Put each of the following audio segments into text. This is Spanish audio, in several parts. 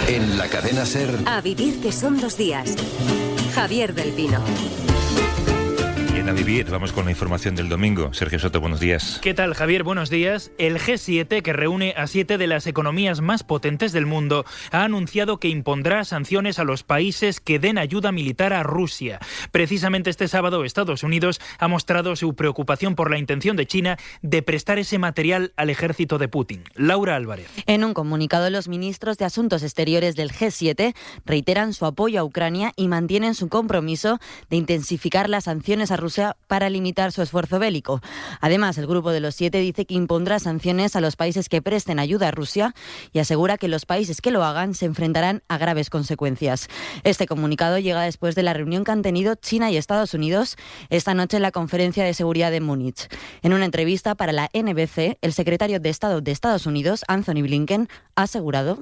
En la cadena SER. A vivir que son 2 días. Javier del Pino. A vivir, vamos con la información del domingo. Sergio Soto, buenos días. ¿Qué tal, Javier? Buenos días. El G7, que reúne a 7 de las economías más potentes del mundo, ha anunciado que impondrá sanciones a los países que den ayuda militar a Rusia. Precisamente este sábado, Estados Unidos ha mostrado su preocupación por la intención de China de prestar ese material al ejército de Putin. Laura Álvarez. En un comunicado, los ministros de Asuntos Exteriores del G7 reiteran su apoyo a Ucrania y mantienen su compromiso de intensificar las sanciones a Rusia para limitar su esfuerzo bélico. Además, el grupo de los 7 dice que impondrá sanciones a los países que presten ayuda a Rusia y asegura que los países que lo hagan se enfrentarán a graves consecuencias. Este comunicado llega después de la reunión que han tenido China y Estados Unidos esta noche en la Conferencia de Seguridad de Múnich. En una entrevista para la NBC, el secretario de Estado de Estados Unidos, Anthony Blinken, ha asegurado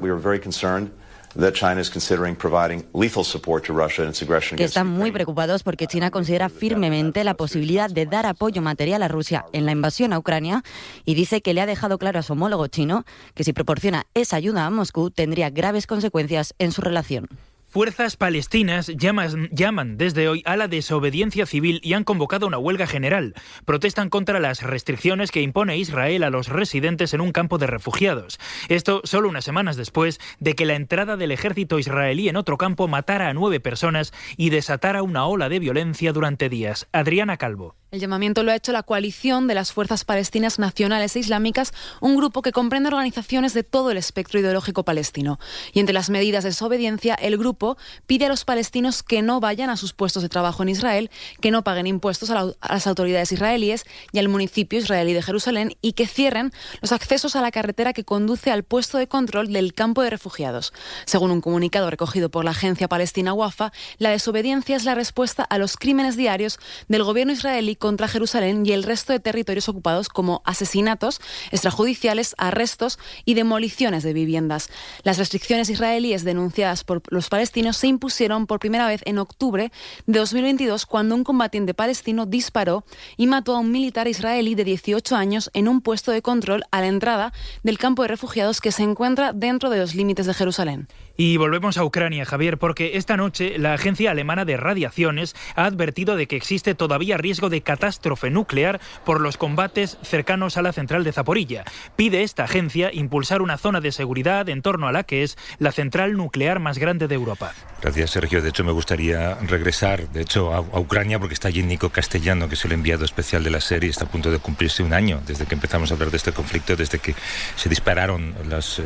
que están muy preocupados porque China considera firmemente la posibilidad de dar apoyo material a Rusia en la invasión a Ucrania y dice que le ha dejado claro a su homólogo chino que si proporciona esa ayuda a Moscú tendría graves consecuencias en su relación. Fuerzas palestinas llaman desde hoy a la desobediencia civil y han convocado una huelga general. Protestan contra las restricciones que impone Israel a los residentes en un campo de refugiados. Esto solo unas semanas después de que la entrada del ejército israelí en otro campo matara a 9 personas y desatara una ola de violencia durante días. Adriana Calvo. El llamamiento lo ha hecho la coalición de las Fuerzas Palestinas Nacionales e Islámicas, un grupo que comprende organizaciones de todo el espectro ideológico palestino. Y entre las medidas de desobediencia, el grupo pide a los palestinos que no vayan a sus puestos de trabajo en Israel, que no paguen impuestos a las autoridades israelíes y al municipio israelí de Jerusalén y que cierren los accesos a la carretera que conduce al puesto de control del campo de refugiados. Según un comunicado recogido por la agencia palestina Wafa, la desobediencia es la respuesta a los crímenes diarios del gobierno israelí contra Jerusalén y el resto de territorios ocupados, como asesinatos extrajudiciales, arrestos y demoliciones de viviendas. Las restricciones israelíes denunciadas por los palestinos se impusieron por primera vez en octubre de 2022, cuando un combatiente palestino disparó y mató a un militar israelí de 18 años en un puesto de control a la entrada del campo de refugiados que se encuentra dentro de los límites de Jerusalén. Y volvemos a Ucrania, Javier, porque esta noche la Agencia Alemana de Radiaciones ha advertido de que existe todavía riesgo de catástrofe nuclear por los combates cercanos a la central de Zaporilla. Pide esta agencia impulsar una zona de seguridad en torno a la que es la central nuclear más grande de Europa. Gracias, Sergio. De hecho, me gustaría regresar a Ucrania porque está allí Nico Castellano, que es el enviado especial de la serie. Está a punto de cumplirse un año desde que empezamos a hablar de este conflicto, desde que se dispararon las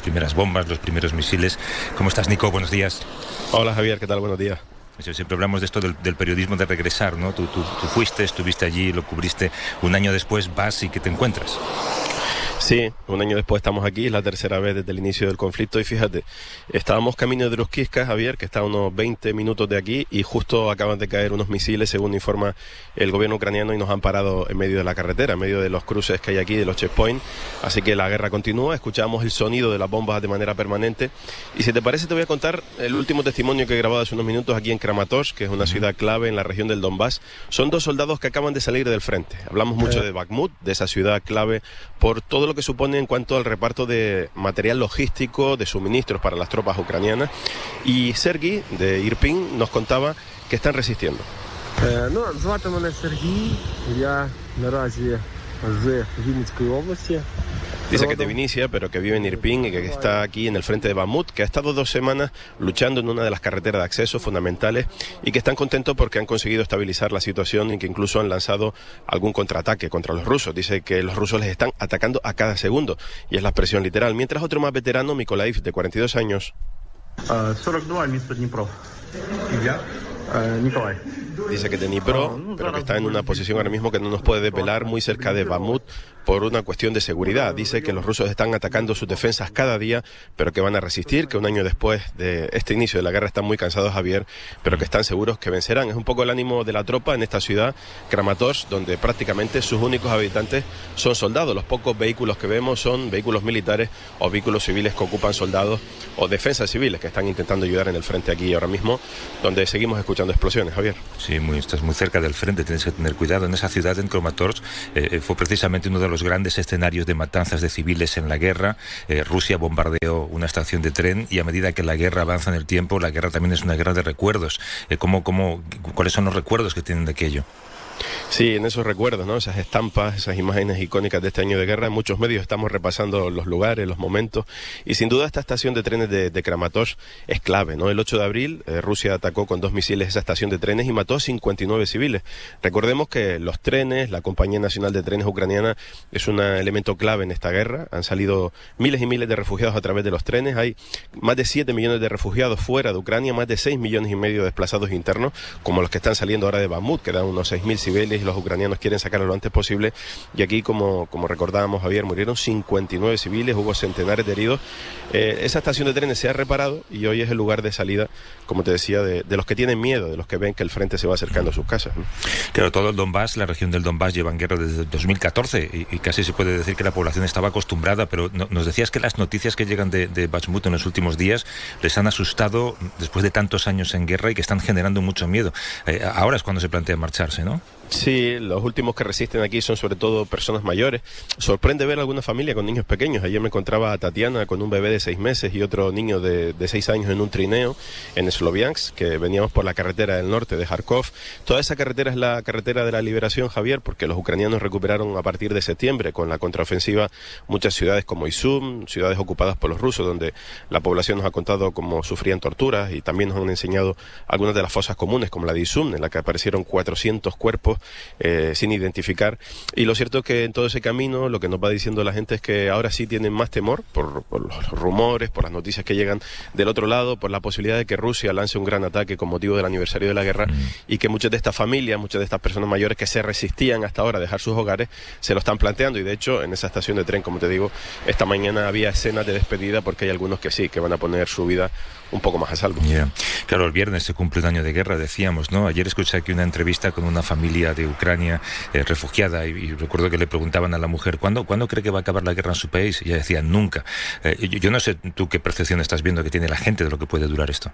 primeras bombas, los primeros misiles. ¿Cómo estás, Nico? Buenos días. Hola, Javier. ¿Qué tal? Buenos días. Siempre hablamos de esto del periodismo de regresar, ¿no? Tú fuiste, estuviste allí, lo cubriste. Un año después vas y ¿qué te encuentras? Sí, un año después estamos aquí, es la tercera vez desde el inicio del conflicto y fíjate, estábamos camino de Druskiivka, Javier, que está a unos 20 minutos de aquí y justo acaban de caer unos misiles, según informa el gobierno ucraniano, y nos han parado en medio de la carretera, en medio de los cruces que hay aquí, de los checkpoints, así que la guerra continúa, escuchamos el sonido de las bombas de manera permanente y si te parece te voy a contar el último testimonio que he grabado hace unos minutos aquí en Kramatorsk, que es una ciudad clave en la región del Donbass. Son 2 soldados que acaban de salir del frente. Hablamos mucho de Bakhmut, de esa ciudad clave, por todo lo que supone en cuanto al reparto de material logístico, de suministros para las tropas ucranianas. Y Sergi, de Irpin, nos contaba que están resistiendo. Звати мене Сергій, я наразі в Вінницькій області. Dice que es de Vinicia, pero que vive en Irpin y que está aquí en el frente de Bakhmut, que ha estado 2 semanas luchando en una de las carreteras de acceso fundamentales y que están contentos porque han conseguido estabilizar la situación y que incluso han lanzado algún contraataque contra los rusos. Dice que los rusos les están atacando a cada segundo y es la expresión literal. Mientras otro más veterano, Mykolaiv, de 42 años. 42, місто Дніпро. Nikolai. Dice que de Dnipro, pero que está en una posición ahora mismo que no nos puede desvelar, muy cerca de Bakhmut, por una cuestión de seguridad. Dice que los rusos están atacando sus defensas cada día, pero que van a resistir, que un año después de este inicio de la guerra están muy cansados, Javier, pero que están seguros que vencerán. Es un poco el ánimo de la tropa en esta ciudad, Kramatorsk, donde prácticamente sus únicos habitantes son soldados. Los pocos vehículos que vemos son vehículos militares o vehículos civiles que ocupan soldados o defensas civiles que están intentando ayudar en el frente aquí ahora mismo, donde seguimos escuchando explosiones, Javier. Sí, estás muy cerca del frente, tienes que tener cuidado. En esa ciudad, en Kramatorsk, fue precisamente uno de los los grandes escenarios de matanzas de civiles en la guerra. Rusia bombardeó una estación de tren y a medida que la guerra avanza en el tiempo, la guerra también es una guerra de recuerdos. ¿Cuáles son los recuerdos que tienen de aquello? Sí, en esos recuerdos, ¿no? Esas estampas, esas imágenes icónicas de este año de guerra. En muchos medios estamos repasando los lugares, los momentos, y sin duda esta estación de trenes de Kramatorsk es clave, ¿no? El 8 de abril Rusia atacó con 2 misiles esa estación de trenes y mató a 59 civiles. Recordemos que los trenes, la Compañía Nacional de Trenes Ucraniana es un elemento clave en esta guerra. Han salido miles y miles de refugiados a través de los trenes. Hay más de 7 millones de refugiados fuera de Ucrania, más de 6 millones y medio de desplazados internos, como los que están saliendo ahora de Bakhmut, que dan unos 6.000 civiles, y los ucranianos quieren sacarlo lo antes posible. Y aquí, como recordábamos, Javier, murieron 59 civiles, hubo centenares de heridos. Esa estación de trenes se ha reparado y hoy es el lugar de salida, como te decía, de los que tienen miedo, de los que ven que el frente se va acercando a sus casas, ¿no? Claro, todo el Donbass, la región del Donbass, lleva en guerra desde 2014 y casi se puede decir que la población estaba acostumbrada, pero nos decías que las noticias que llegan de Bakhmut en los últimos días les han asustado después de tantos años en guerra y que están generando mucho miedo. Ahora es cuando se plantea marcharse, ¿no? Sí, los últimos que resisten aquí son sobre todo personas mayores. Sorprende ver alguna familia con niños pequeños. Ayer me encontraba a Tatiana con un bebé de 6 meses y otro niño de 6 años en un trineo en Sloviansk, que veníamos por la carretera del norte de Kharkov. Toda esa carretera es la carretera de la liberación, Javier, porque los ucranianos recuperaron a partir de septiembre con la contraofensiva muchas ciudades como Izum, ciudades ocupadas por los rusos, donde la población nos ha contado cómo sufrían torturas, y también nos han enseñado algunas de las fosas comunes, como la de Izum, en la que aparecieron 400 cuerpos sin identificar. Y lo cierto es que en todo ese camino lo que nos va diciendo la gente es que ahora sí tienen más temor por los rumores, por las noticias que llegan del otro lado, por la posibilidad de que Rusia lance un gran ataque con motivo del aniversario de la guerra, y que muchas de estas familias, muchas de estas personas mayores que se resistían hasta ahora a dejar sus hogares, se lo están planteando. Y de hecho en esa estación de tren, como te digo, esta mañana había escenas de despedida, porque hay algunos que sí, que van a poner su vida un poco más a salvo. Yeah. Claro, el viernes se cumple un año de guerra, decíamos, ¿no? Ayer escuché aquí una entrevista con una familia de Ucrania refugiada y recuerdo que le preguntaban a la mujer ¿cuándo cree que va a acabar la guerra en su país? Y ella decía, nunca. Yo no sé tú qué percepción estás viendo que tiene la gente de lo que puede durar esto.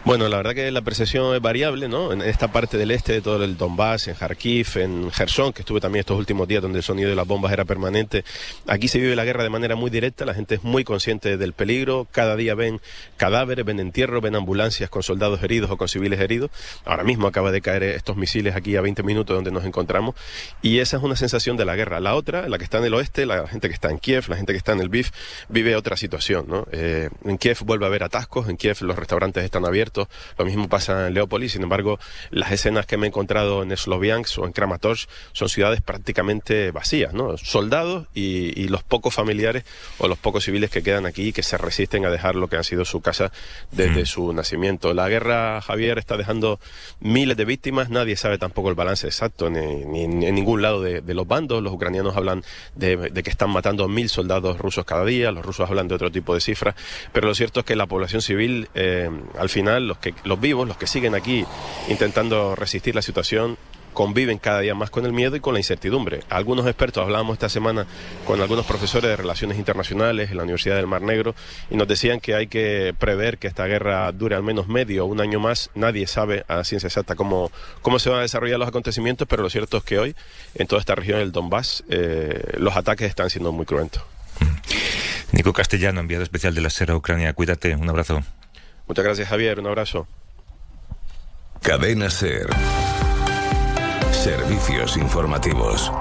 Bueno, la verdad que la percepción es variable, ¿no? En esta parte del este de todo el Donbass, en Kharkiv, en Gerson, que estuve también estos últimos días donde el sonido de las bombas era permanente, aquí se vive la guerra de manera muy directa, la gente es muy consciente del peligro, cada día ven cadáveres, ven entierros, ven ambulancias con soldados heridos o con civiles heridos. Ahora mismo acaba de caer estos misiles aquí a 20 minutos donde nos encontramos, y esa es una sensación de la guerra. La otra, la que está en el oeste, la gente que está en Kiev, la gente que está en el Lviv, vive otra situación, ¿no? En Kiev vuelve a haber atascos, en Kiev los restaurantes están abiertos, lo mismo pasa en Leópolis. Sin embargo, las escenas que me he encontrado en Sloviansk o en Kramatorsk son ciudades prácticamente vacías, ¿no? Soldados y los pocos familiares o los pocos civiles que quedan aquí, que se resisten a dejar lo que ha sido su casa desde su nacimiento. La guerra, Javier, está dejando miles de víctimas, nadie sabe tampoco el balance exacto ni en ningún lado de los bandos. Los ucranianos hablan de que están matando 1.000 soldados rusos cada día, los rusos hablan de otro tipo de cifras, pero lo cierto es que la población civil, al final, los vivos, los que siguen aquí intentando resistir la situación, conviven cada día más con el miedo y con la incertidumbre. Algunos expertos, hablábamos esta semana con algunos profesores de Relaciones Internacionales en la Universidad del Mar Negro, y nos decían que hay que prever que esta guerra dure al menos medio o un año más. Nadie sabe a ciencia exacta cómo se van a desarrollar los acontecimientos, pero lo cierto es que hoy, en toda esta región del Donbass, los ataques están siendo muy cruentos. Nico Castellano, enviado especial de la SER a Ucrania. Cuídate, un abrazo. Muchas gracias, Javier, un abrazo. Cadena SER. Servicios informativos.